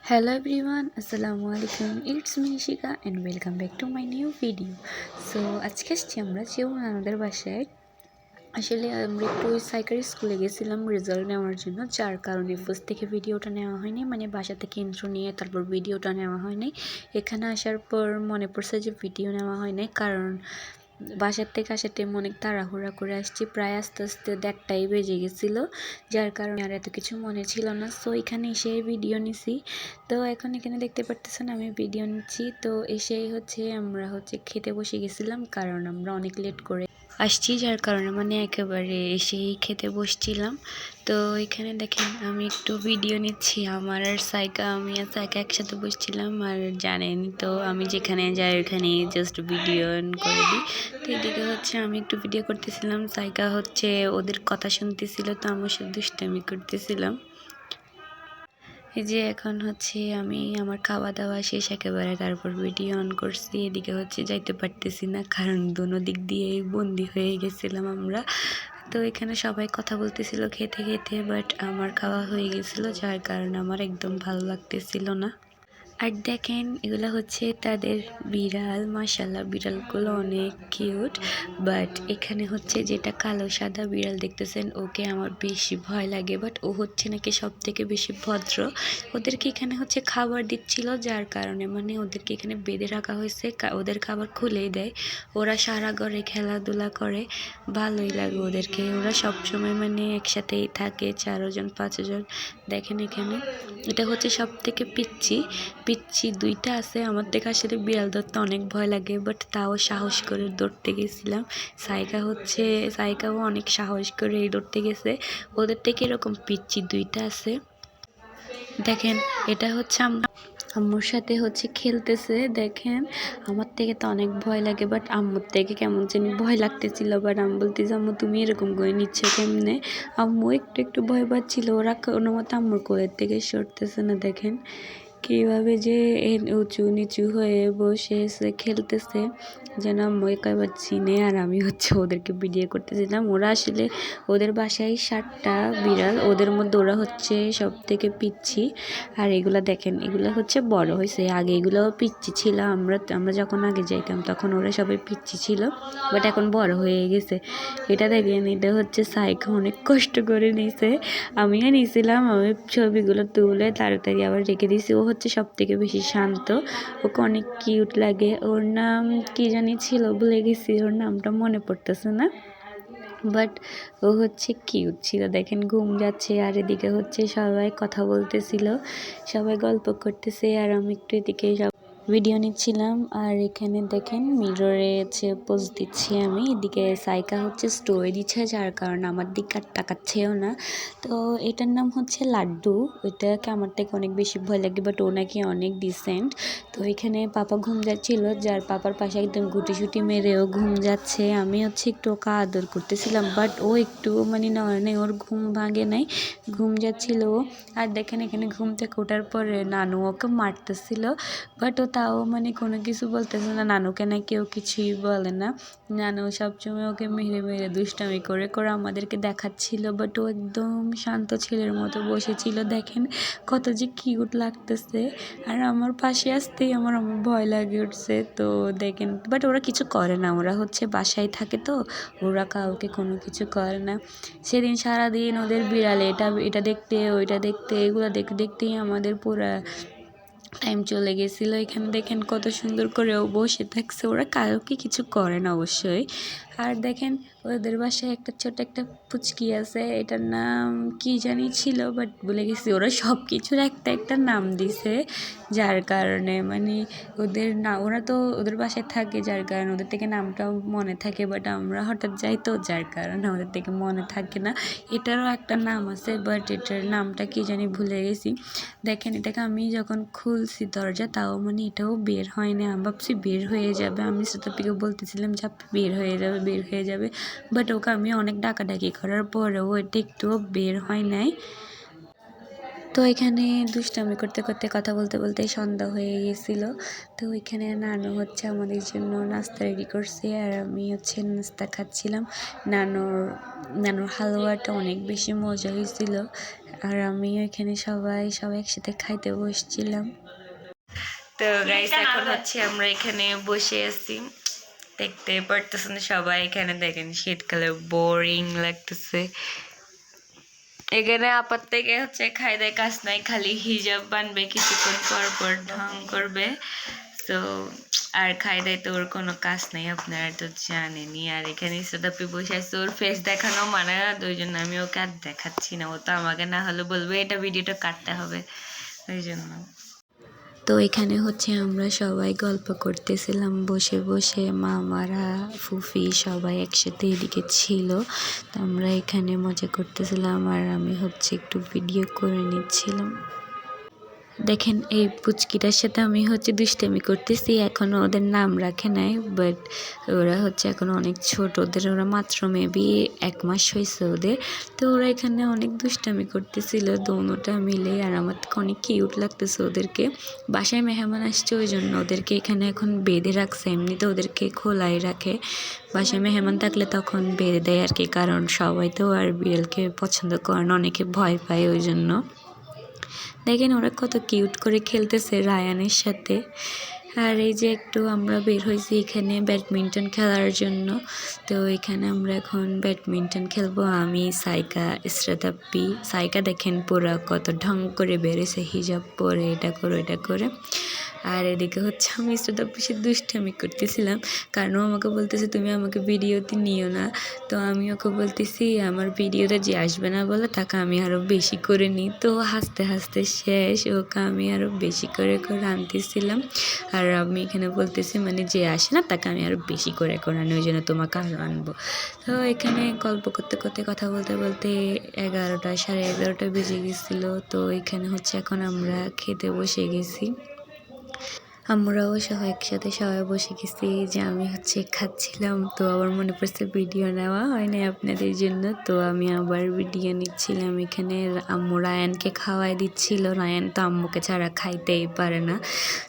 Hello everyone, Assalamu alaikum. It's me Shika and welcome back to my new video. So আজকে আসছি আমরা আমাদের বাসায়। আসলে আমরা একটু সাইকারি স্কুলে গেছিলাম রেজাল্ট নেওয়ার জন্য, যার কারণে ফার্স্ট থেকে ভিডিওটা নেওয়া হয়নি, মানে বাসা থেকে ইন্ট্রো নিয়ে তারপর ভিডিওটা নেওয়া হয়নি। এখানে আসার পর মনে পড়ছে যে ভিডিও নেওয়া হয়নি, কারণ বাসার থেকে আসার টাইম অনেক তাড়াহুড়া করে আসছি, প্রায় আস্তে আস্তে 1টাই বেজে গেছিলো, যার কারণে আর এত কিছু মনে ছিল না। সো এখানে এসে ভিডিও নিছি। তো এখন এখানে দেখতে পারতেছেন আমি ভিডিও নিচ্ছি। তো এসেই আমরা খেতে বসে গেছিলাম, কারণ আমরা অনেক লেট করে আসছি, যার কারণে মানে একেবারে এসেই খেতে বসছিলাম। তো এখানে দেখেন আমি একটু ভিডিও নিচ্ছি, আমার আর আমি আর সাইকা একসাথে বসছিলাম। আর জানেন তো আমি যেখানে যাই ওখানে জাস্ট ভিডিও করে দিই। তো এদিকে আমি একটু ভিডিও করতেছিলাম, সাইকা ওদের কথা শুনতেছিল, তো আমার সাথে দুষ্টামি করতেছিলাম। এই যে এখন আমি আমার খাওয়া দাওয়া শেষ একেবারে, তারপর ভিডিও অন করছি। এদিকে যাইতে পারতেছি না, কারণ দোনো দিক দিয়ে বন্দি হয়ে গেছিলাম আমরা। তো এখানে সবাই কথা বলতেছিল খেতে খেতে, বাট আমার খাওয়া হয়ে গেছিল, যার কারণে আমার একদম ভালো লাগতেছিল না। আর দেখেন এগুলো তাদের বিড়াল, মাশাআল্লাহ বিড়ালগুলো অনেক কিউট। বাট এখানে যেটা কালো সাদা বিড়াল দেখতেছেন, ওকে আমার বেশি ভয় লাগে। বাট ও নাকি সব থেকে বেশি ভদ্র। ওদেরকে এখানে খাবার দিচ্ছিল, যার কারণে মানে ওদেরকে এখানে বেঁধে রাখা হয়েছে, ওদের খাবার খুলেই দেয়। ওরা সারা ঘরে খেলাধুলা করে, ভালোই লাগে ওদেরকে। ওরা সবসময় মানে একসাথেই থাকে, 4জন 5জন। দেখেন এখানে এটা সব থেকে পিচ্ছি 2টা আছে। আমার থেকে আসলে বিড়াল ধরতে অনেক ভয় লাগে, বাট তাও সাহস করে ধরতে গেছিলাম। সাইকাও অনেক সাহস করে ধরতে গেছে। ওদের থেকে এরকম পিচ্ছি 2টা আছে। দেখেন এটা আম্মুর সাথে খেলতেছে। দেখেন আমার থেকে তো অনেক ভয় লাগে, বাট আম্মুর থেকে কেমন জানি ভয় লাগতেছিল। বাট আমি বলতেছি, আম্মু তুমি এরকম করে নিচ্ছ কেমনে? আম্মু একটু ভয় পাচ্ছিল। ওরা কোনো মতো আম্মুর কোলের থেকে সরতেছে না। দেখেন কীভাবে যে উঁচু নিচু হয়ে বসে খেলতেছে, যেন আম্মু একেবারে চিনে। আর আমি ওদেরকে ভিডিও করতেছিলাম। ওরা আসলে ওদের বাসায় 7টা বিড়াল, ওদের মধ্যে ওরা সব থেকে পিচ্ছি। আর এগুলা দেখেন এগুলো বড় হয়েছে, আগে এগুলো পিচ্ছি ছিল। আমরা যখন আগে যাইতাম তখন ওরা সবাই পিচ্ছি ছিল, বাট এখন বড় হয়ে গেছে। এটা দেখেন এটা সাইকা অনেক কষ্ট করে নিছে। আমিও নিয়েছিলাম, আমি ছবিগুলো তুলে তাড়াতাড়ি আবার রেখে দিয়েছি। ও সব থেকে বেশি শান্ত, ওকে অনেক কিউট লাগে। ওর নাম কি জানি ছিল, ভুলে গেছি, ওর নামটা মনে পড়তেছে না, বাট ও কিউট ছিল। দেখেন ঘুম যাচ্ছে, আর এদিকে সবাই কথা বলতেছিল, সবাই গল্প করতেছে, আর আমি একটু এদিকে ভিডিও নিচ্ছিলাম। আর এখানে দেখেন মিররে পোজ দিচ্ছি আমি। এদিকে সাইকা স্টোরি দিচ্ছে, যার কারণে আমার দিকে আর তাকাচ্ছেও না। তো এটার নাম লাড্ডু। এটাকে আমার থেকে অনেক বেশি ভয় লাগে, বাট ও নাকি অনেক ডিসেন্ট। তো এখানে পাপা ঘুম যাচ্ছিল, যার পাপার পাশে একদম গুটি মেরেও ঘুম যাচ্ছে। আমি একটু ওকে আদর করতেছিলাম, বাট ও একটু মানে নেই, ওর ঘুম ভাঙে নাই, ঘুম যাচ্ছিল। আর দেখেন এখানে ঘুম থেকে ওঠার পরে নানু ওকে মারতেছিল, বাট ও তাও মানে কোনো কিছু বলতেছে না। নানুকে না কেউ কিছুই বলে না। নানু সবসময় ওকে মেরে মেরে দুষ্টামি করে করে আমাদেরকে দেখাচ্ছিল, বাট ও একদম শান্ত ছেলের মতো বসেছিল। দেখেন কত যে কিউট লাগতেছে। আর আমার পাশে আসতেই আমার ভয় লাগে উঠছে। তো দেখেন বাট ওরা কিছু করে না, ওরা বাসায় থাকে, তো ওরা কাউকে কোনো কিছু করে না। সেদিন সারাদিন ওদের বিড়ালে এটা দেখতে ওইটা দেখতে, এগুলো দেখতে দেখতেই আমাদের পুরা টাইম চলে গেছিলো। এখানে দেখেন কত সুন্দর করে ও বসে থাকছে, ওরা কাউকে কিছু করে না অবশ্যই। আর দেখেন ওদের বাসায় ছোট একটা পুচকি আছে, এটার নাম কি জানি ছিল, বাট ভুলে গেছি। ওরা সব কিছুর একটা নাম দিছে, যার কারণে মানে ওরা তো ওদের বাসায় থাকে, যার কারণে ওদের থেকে নামটাও মনে থাকে। বাট আমরা হঠাৎ যাই, তো যার কারণে ওদের থেকে মনে থাকে না। এটারও একটা নাম আছে, বাট এটার নামটা কি জানি ভুলে গেছি। দেখেন এটাকে আমি যখন খুলছি দরজা, তাও মানে এটাও বের হয় না। আমি ভাবছি বের হয়ে যাবে, আমি সুতপিকে বলতেছিলাম যে বের হয়ে যাবে, বাট ওকে আমি অনেক ডাকাডাকি করার পরেও এটা একটুও বের হয় নাই। তো এখানে দুষ্টামি করতে করতে কথা বলতে বলতে সন্ধ্যা হয়ে গেছিল। তো এখানে নানু আমাদের জন্য নাস্তা রেডি করছে, আর আমি নাস্তা খাচ্ছিলাম। নানুর হালুয়াটা অনেক বেশি মজা হয়েছিল। আর আমিও এখানে সবাই একসাথে খাইতে বসছিলাম। তো গাইস এখন হচ্ছে আমরা এখানে বসে আছি, দেখতে পারতেছেন সবাই। এখানে দেখেন শীতকালে বোরিং লাগতেছে। এখানে আপাত থেকে হচ্ছে খাই দেয় কাজ নাই, খালি হিজাব বানবে, কিছুক্ষণ পর পর ঢং করবে। তো আর খাই দেয় তো ওর কোনো কাজ নেই, আপনারা তো জানেনই। আর এখানে সদাপি বসে আছে, ওর ফেস দেখানো মানে না, ওই জন্য আমি ওকে আর দেখাচ্ছি না। ও তো আমাকে না হলে বলবে এটা ভিডিওটা কাটতে হবে, ওই জন্য। তো এখানে হচ্ছে আমরা সবাই গল্প করতেছিলাম বসে বসে, মামারা ফুফি সবাই একসাথে এদিকে ছিল। তো আমরা এখানে মজা করতেছিলাম আর আমি হচ্ছে একটু ভিডিও করে নিচ্ছিলাম। দেখেন এই পুচকিটার সাথে আমি হচ্ছে দুষ্টামি করতেছি, এখনও ওদের নাম রাখে নাই, বাট ওরা হচ্ছে এখন অনেক ছোট, ওরা মাত্র মেবি 1 মাস হয়েছে ওদের। তো ওরা এখানে অনেক দুষ্টামি করতেছিল দোনোটা মিলে, আর আমার অনেক কিউট লাগতেছে ওদেরকে। বাসায় মেহমান আসছে ওই জন্য ওদেরকে এখানে এখন বেঁধে রাখছে, এমনিতে ওদেরকে খোলাই রাখে, বাসায় মেহমান থাকলে তখন বেঁধে দেয় আর কি, কারণ সবাই তো আর বিড়ালকে পছন্দ করে না, অনেকে ভয় পায় ওই জন্য। দেখেন ওরা কত কিউট করে খেলতেছে রায়ানের সাথে। আর এই যে একটু আমরা বের হয়েছি এখানে ব্যাডমিন্টন খেলার জন্য। তো এখানে আমরা এখন ব্যাডমিন্টন খেলবো, আমি সাইকা ইসরাতাপ্পি। সাইকা দেখেন পুরা কত ঢং করে বেড়েছে, হিজাব পরে এটা করে। আর এদিকে হচ্ছে আমি ইসরাতাপ্পির সাথে দুষ্টামি করতেছিলাম, কারণ ও আমাকে বলতেছে তুমি আমাকে ভিডিওতে নিও না। তো আমি ওকে বলতেছি আমার ভিডিওতে যে আসবে না বলে তাকে আমি আরও বেশি করে নিই। তো হাসতে হাসতে শেষ, ওকে আমি আরও বেশি করে আনতেছিলাম। আর আমি এখানে বলতেছি মানে যে আসে না তাকে আমি আরও বেশি করে আনি, ওই জন্য তোমাকে আরও আনবো। তো এখানে গল্প করতে কথা বলতে 11টা 11:30 বেজে গেছিলো। তো এখানে হচ্ছে এখন আমরা খেতে বসে গেছি, আমরাও একসাথে সবাই বসে গেছি। যে আমি হচ্ছে খাচ্ছিলাম, তো আবার মনে পড়ছে ভিডিও নেওয়া হয় না আপনাদের জন্য, তো আমি আবার ভিডিও নিচ্ছিলাম। এখানে আম্মু রায়ানকে খাওয়াই দিচ্ছিল, রায়ান তো আম্মুকে ছাড়া খাইতেই পারে না।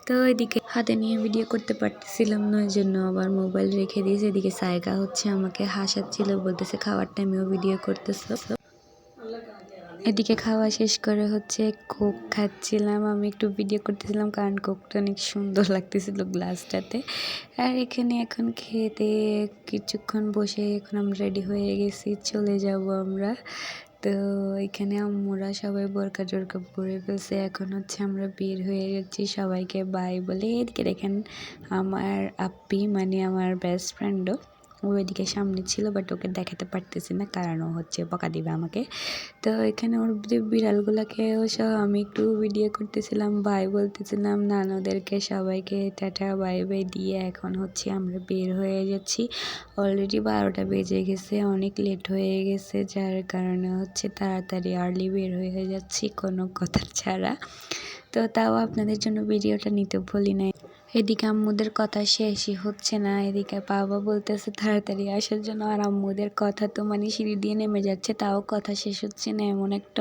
তো এদিকে হাতে নিয়ে ভিডিও করতে পারতেছিলাম না, ওই জন্য আবার মোবাইল রেখে দিয়েছে। এদিকে সাইকা হচ্ছে আমাকে হাসাচ্ছিল, বলতেছে খাওয়ার টাইমেও ভিডিও করতেছো। এদিকে খাওয়া শেষ করে হচ্ছে কোক খাচ্ছিলাম, আমি একটু ভিডিও করতেছিলাম কারণ কোকটা অনেক সুন্দর লাগতেছিল গ্লাসটাতে। আর এখানে এখন খেতে কিছুক্ষণ বসে এখন আমরা রেডি হয়ে গেছি, চলে যাব আমরা। তো এখানে আম্মুরা সবাই বোরকা টোরকা পরে ফেলছে, এখন হচ্ছে আমরা বের হয়ে যাচ্ছি, সবাইকে বাই বলে। এদিকে দেখেন আমার আপ্পি মানে আমার বেস্ট ফ্রেন্ডও ওইদিকে সামনে ছিল, বাট ওকে দেখাতে পারতেছি না কারণ ও হচ্ছে বকা দিবে আমাকে। তো এখানে ওর বিড়ালগুলোকেও সহ আমি একটু ভিডিও করতেছিলাম, বাই বলতেছিলাম নানুদেরকে, সবাইকে টাটা বাই বাই দিয়ে এখন হচ্ছে আমরা বের হয়ে যাচ্ছি। অলরেডি 12টা বেজে গেছে, অনেক লেট হয়ে গেছে, যার কারণে হচ্ছে তাড়াতাড়ি আর্লি বের হয়ে যাচ্ছি কোনো কথা ছাড়া। তো তাও আপনাদের জন্য ভিডিওটা নিতে বলি নাই। এদিকে আম্মুদের কথা শেষই হচ্ছে না, এদিকে বাবা বলতেছে তাড়াতাড়ি আসার জন্য, আর আম্মুদের কথা তো মানে সিঁড়ি দিয়ে নেমে যাচ্ছে, তাও কথা শেষ হচ্ছে না, এমন একটা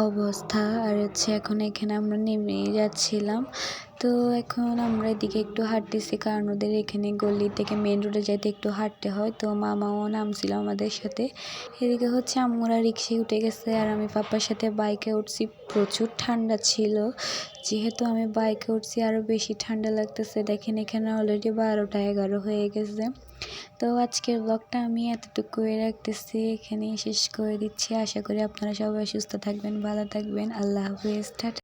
অবস্থা। আর হচ্ছে এখন এখানে আমরা নেমে যাচ্ছিলাম। তো এখন আমরা এদিকে একটু হাঁটতেছি, কারণ ওদের এখানে গলি থেকে মেন রোডে যেতে একটু হাঁটতে হয়। তো মামাও নামছিল আমাদের সাথে। এদিকে হচ্ছে আম্মুরা রিক্সায় উঠে গেছে আর আমি পাপার সাথে বাইকে উঠছি। প্রচুর ঠান্ডা ছিল, যেহেতু আমি বাইকে উঠছি আরও বেশি ঠান্ডা লাগতেছে। দেখেন এখানে অলরেডি 12টা 11 হয়ে গেছে। তো আজকের ব্লগটা আমি এতটুকুই রাখতেছি, এখানেই শেষ করে দিচ্ছি। আশা করি আপনারা সবাই সুস্থ থাকবেন, ভালো থাকবেন। আল্লাহ হাফেজ, টাটা।